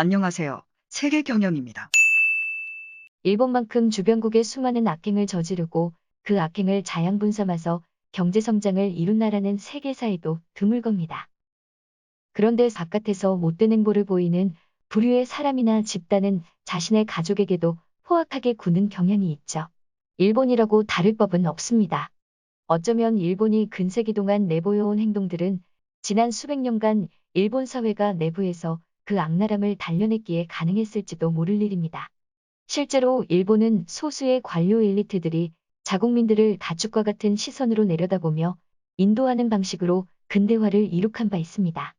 안녕하세요. 세계경영입니다. 일본만큼 주변국의 수많은 악행을 저지르고 그 악행을 자양분 삼아서 경제성장을 이룬 나라는 세계사에도 드물 겁니다. 그런데 바깥에서 못된 행보를 보이는 부류의 사람이나 집단은 자신의 가족에게도 포악하게 구는 경향이 있죠. 일본이라고 다를 법은 없습니다. 어쩌면 일본이 근세기 동안 내보여온 행동들은 지난 수백 년간 일본 사회가 내부에서 그 악랄함을 단련했기에 가능했을지도 모를 일입니다. 실제로 일본은 소수의 관료 엘리트들이 자국민들을 가축과 같은 시선으로 내려다보며 인도하는 방식으로 근대화를 이룩한 바 있습니다.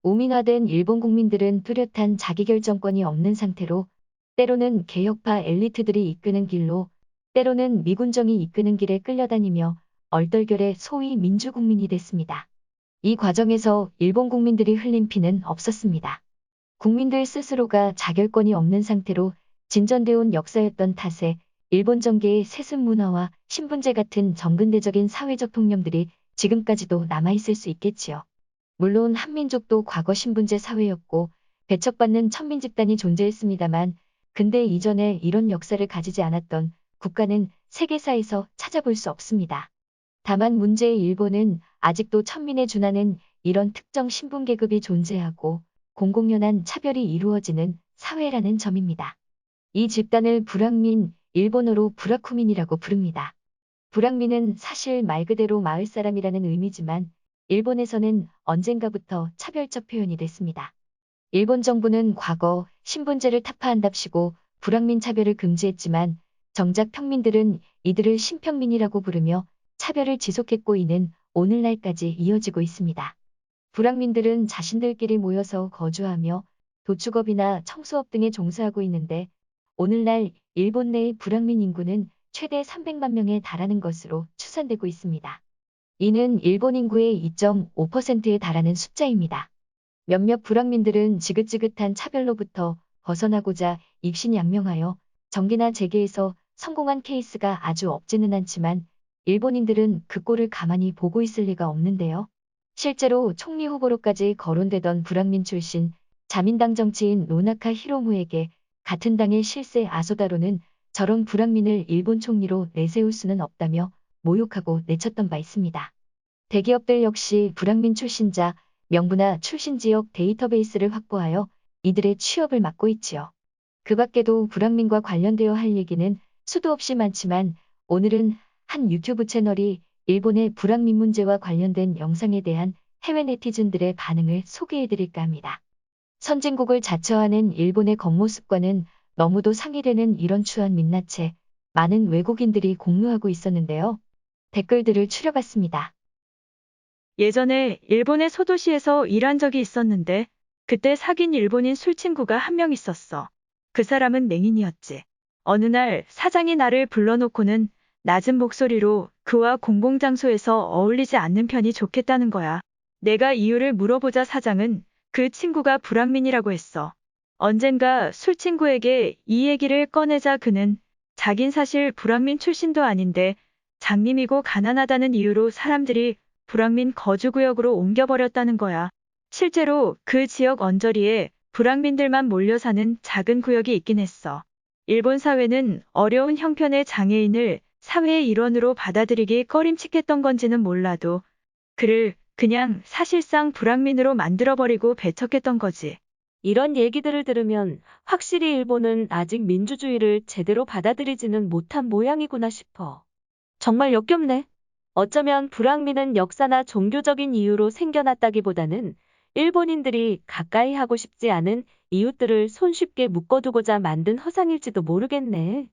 오민화된 일본 국민들은 뚜렷한 자기결정권이 없는 상태로 때로는 개혁파 엘리트들이 이끄는 길로 때로는 미군정이 이끄는 길에 끌려다니며 얼떨결에 소위 민주국민이 됐습니다. 이 과정에서 일본 국민들이 흘린 피는 없었습니다. 국민들 스스로가 자결권이 없는 상태로 진전되어 온 역사였던 탓에 일본 정계의 세습 문화와 신분제 같은 정근대적인 사회적 통념들이 지금까지도 남아있을 수 있겠지요. 물론 한민족도 과거 신분제 사회였고 배척받는 천민 집단이 존재했습니다만 근대 이전에 이런 역사를 가지지 않았던 국가는 세계사에서 찾아볼 수 없습니다. 다만 문제의 일본은 아직도 천민에 준하는 이런 특정 신분 계급이 존재하고 공공연한 차별이 이루어지는 사회라는 점입니다. 이 집단을 불황민, 일본어로 부라쿠민이라고 부릅니다. 불황민은 사실 말 그대로 마을 사람이라는 의미지만 일본에서는 언젠가부터 차별적 표현이 됐습니다. 일본 정부는 과거 신분제를 타파한답시고 불황민 차별을 금지했지만 정작 평민들은 이들을 신평민이라고 부르며 차별을 지속했고 이는 오늘날까지 이어지고 있습니다. 불황민들은 자신들끼리 모여서 거주하며 도축업이나 청소업 등에 종사하고 있는데 오늘날 일본 내의 불황민 인구는 최대 300만 명에 달하는 것으로 추산되고 있습니다. 이는 일본 인구의 2.5%에 달하는 숫자입니다. 몇몇 불황민들은 지긋지긋한 차별로부터 벗어나고자 입신양명하여 정계나 재계에서 성공한 케이스가 아주 없지는 않지만 일본인들은 그 꼴을 가만히 보고 있을 리가 없는데요. 실제로 총리 후보로까지 거론되던 불황민 출신 자민당 정치인 노나카 히로무에게 같은 당의 실세 아소다로는 저런 불황민을 일본 총리로 내세울 수는 없다며 모욕하고 내쳤던 바 있습니다. 대기업들 역시 불황민 출신자, 명부나 출신 지역 데이터베이스를 확보하여 이들의 취업을 막고 있지요. 그 밖에도 불황민과 관련되어 할 얘기는 수도 없이 많지만 오늘은 한 유튜브 채널이 일본의 불황민 문제와 관련된 영상에 대한 해외 네티즌들의 반응을 소개해드릴까 합니다. 선진국을 자처하는 일본의 겉모습과는 너무도 상이되는 이런 추한 민낯에 많은 외국인들이 공유하고 있었는데요. 댓글들을 추려봤습니다. 예전에 일본의 소도시에서 일한 적이 있었는데 그때 사귄 일본인 술친구가 한 명 있었어. 그 사람은 맹인이었지. 어느 날 사장이 나를 불러놓고는 낮은 목소리로 그와 공공장소에서 어울리지 않는 편이 좋겠다는 거야. 내가 이유를 물어보자 사장은 그 친구가 불황민이라고 했어. 언젠가 술친구에게 이 얘기를 꺼내자 그는 자긴 사실 불황민 출신도 아닌데 장님이고 가난하다는 이유로 사람들이 불황민 거주구역으로 옮겨버렸다는 거야. 실제로 그 지역 언저리에 불황민들만 몰려 사는 작은 구역이 있긴 했어. 일본 사회는 어려운 형편의 장애인을 사회의 일원으로 받아들이기 꺼림칙했던 건지는 몰라도 그를 그냥 사실상 불황민으로 만들어버리고 배척했던 거지. 이런 얘기들을 들으면 확실히 일본은 아직 민주주의를 제대로 받아들이지는 못한 모양이구나 싶어. 정말 역겹네. 어쩌면 불황민은 역사나 종교적인 이유로 생겨났다기보다는 일본인들이 가까이 하고 싶지 않은 이웃들을 손쉽게 묶어두고자 만든 허상일지도 모르겠네.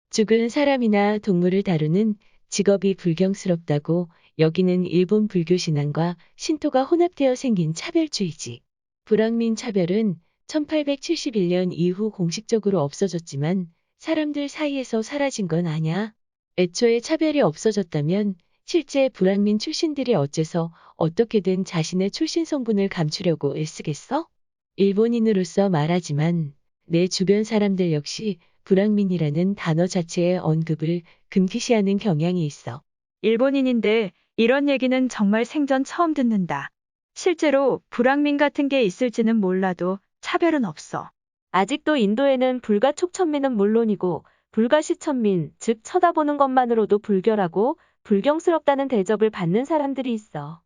죽은 사람이나 동물을 다루는 직업이 불경스럽다고 여기는 일본 불교 신앙과 신토가 혼합되어 생긴 차별주의지. 불황민 차별은 1871년 이후 공식적으로 없어졌지만 사람들 사이에서 사라진 건 아냐. 애초에 차별이 없어졌다면 실제 불황민 출신들이 어째서 어떻게든 자신의 출신 성분을 감추려고 애쓰겠어? 일본인으로서 말하지만 내 주변 사람들 역시 불황민이라는 단어 자체의 언급을 금기시하는 경향이 있어. 일본인인데 이런 얘기는 정말 생전 처음 듣는다. 실제로 불황민 같은 게 있을지는 몰라도 차별은 없어. 아직도 인도에는 불가촉천민은 물론이고 불가시천민, 즉 쳐다보는 것만으로도 불결하고 불경스럽다는 대접을 받는 사람들이 있어.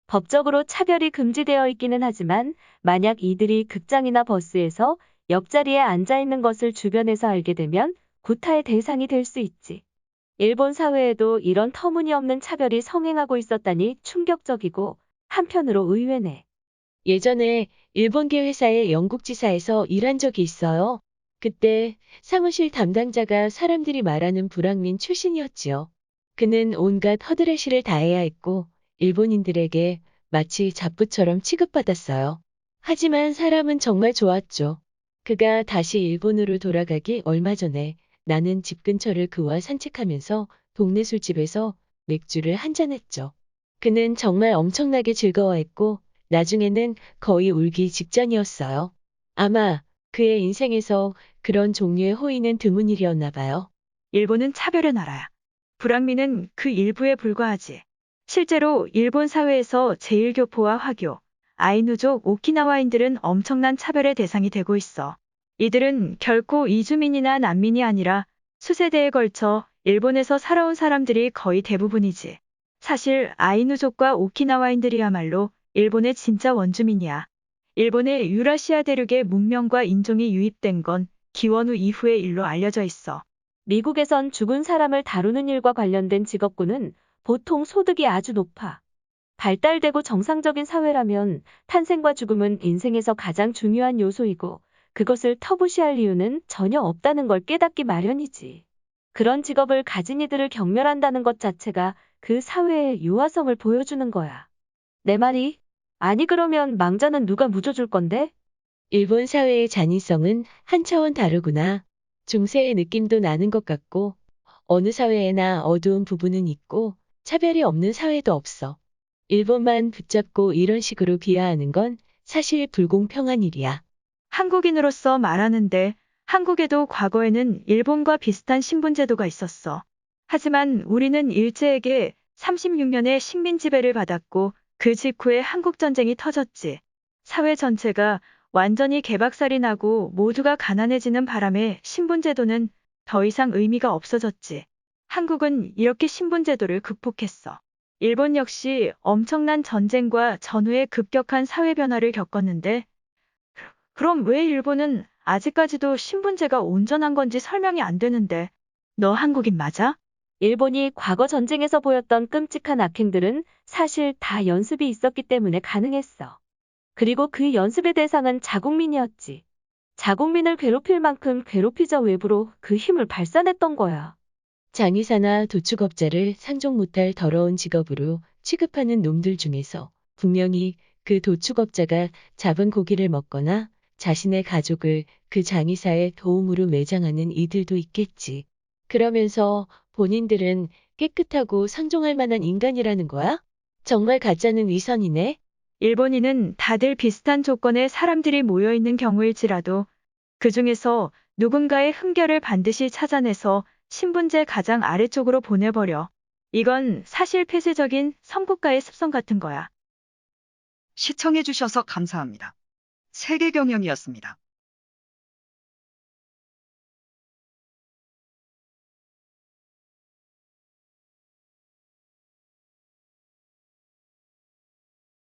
법적으로 차별이 금지되어 있기는 하지만 만약 이들이 극장이나 버스에서 옆자리에 앉아 있는 것을 주변에서 알게 되면 구타의 대상이 될 수 있지. 일본 사회에도 이런 터무니없는 차별이 성행하고 있었다니 충격적이고 한편으로 의외네. 예전에 일본계 회사의 영국 지사에서 일한 적이 있어요. 그때 사무실 담당자가 사람들이 말하는 불황민 출신이었지요. 그는 온갖 허드렛일을 다 해야 했고 일본인들에게 마치 잡부처럼 취급받았어요. 하지만 사람은 정말 좋았죠. 그가 다시 일본으로 돌아가기 얼마 전에 나는 집 근처를 그와 산책하면서 동네 술집에서 맥주를 한잔 했죠. 그는 정말 엄청나게 즐거워했고 나중에는 거의 울기 직전이었어요. 아마 그의 인생에서 그런 종류의 호의는 드문 일이었나 봐요. 일본은 차별의 나라야. 불황민은 그 일부에 불과하지. 실제로 일본 사회에서 제일교포와 화교, 아이누족 오키나와인들은 엄청난 차별의 대상이 되고 있어. 이들은 결코 이주민이나 난민이 아니라 수세대에 걸쳐 일본에서 살아온 사람들이 거의 대부분이지. 사실 아이누족과 오키나와인들이야말로 일본의 진짜 원주민이야. 일본의 유라시아 대륙의 문명과 인종이 유입된 건 기원후 이후의 일로 알려져 있어. 미국에선 죽은 사람을 다루는 일과 관련된 직업군은 보통 소득이 아주 높아. 발달되고 정상적인 사회라면 탄생과 죽음은 인생에서 가장 중요한 요소이고 그것을 터부시할 이유는 전혀 없다는 걸 깨닫기 마련이지. 그런 직업을 가진 이들을 경멸한다는 것 자체가 그 사회의 유화성을 보여주는 거야. 내 말이? 아니 그러면 망자는 누가 묻어줄 건데? 일본 사회의 잔인성은 한 차원 다르구나. 중세의 느낌도 나는 것 같고 어느 사회에나 어두운 부분은 있고 차별이 없는 사회도 없어. 일본만 붙잡고 이런 식으로 비하하는 건 사실 불공평한 일이야. 한국인으로서 말하는데 한국에도 과거에는 일본과 비슷한 신분제도가 있었어. 하지만 우리는 일제에게 36년의 식민지배를 받았고 그 직후에 한국전쟁이 터졌지. 사회 전체가 완전히 개박살이 나고 모두가 가난해지는 바람에 신분제도는 더 이상 의미가 없어졌지. 한국은 이렇게 신분제도를 극복했어. 일본 역시 엄청난 전쟁과 전후의 급격한 사회 변화를 겪었는데 그럼 왜 일본은 아직까지도 신분제가 온전한 건지 설명이 안 되는데. 너 한국인 맞아? 일본이 과거 전쟁에서 보였던 끔찍한 악행들은 사실 다 연습이 있었기 때문에 가능했어. 그리고 그 연습의 대상은 자국민이었지. 자국민을 괴롭힐 만큼 괴롭히자 외부로 그 힘을 발산했던 거야. 장의사나 도축업자를 상종 못할 더러운 직업으로 취급하는 놈들 중에서 분명히 그 도축업자가 잡은 고기를 먹거나 자신의 가족을 그 장의사의 도움으로 매장하는 이들도 있겠지. 그러면서 본인들은 깨끗하고 상종할 만한 인간이라는 거야? 정말 가짜는 위선이네. 일본인은 다들 비슷한 조건의 사람들이 모여있는 경우일지라도 그 중에서 누군가의 흠결을 반드시 찾아내서 신분제 가장 아래쪽으로 보내버려. 이건 사실 폐쇄적인 선국가의 습성 같은 거야. 시청해주셔서 감사합니다. 세계경영이었습니다.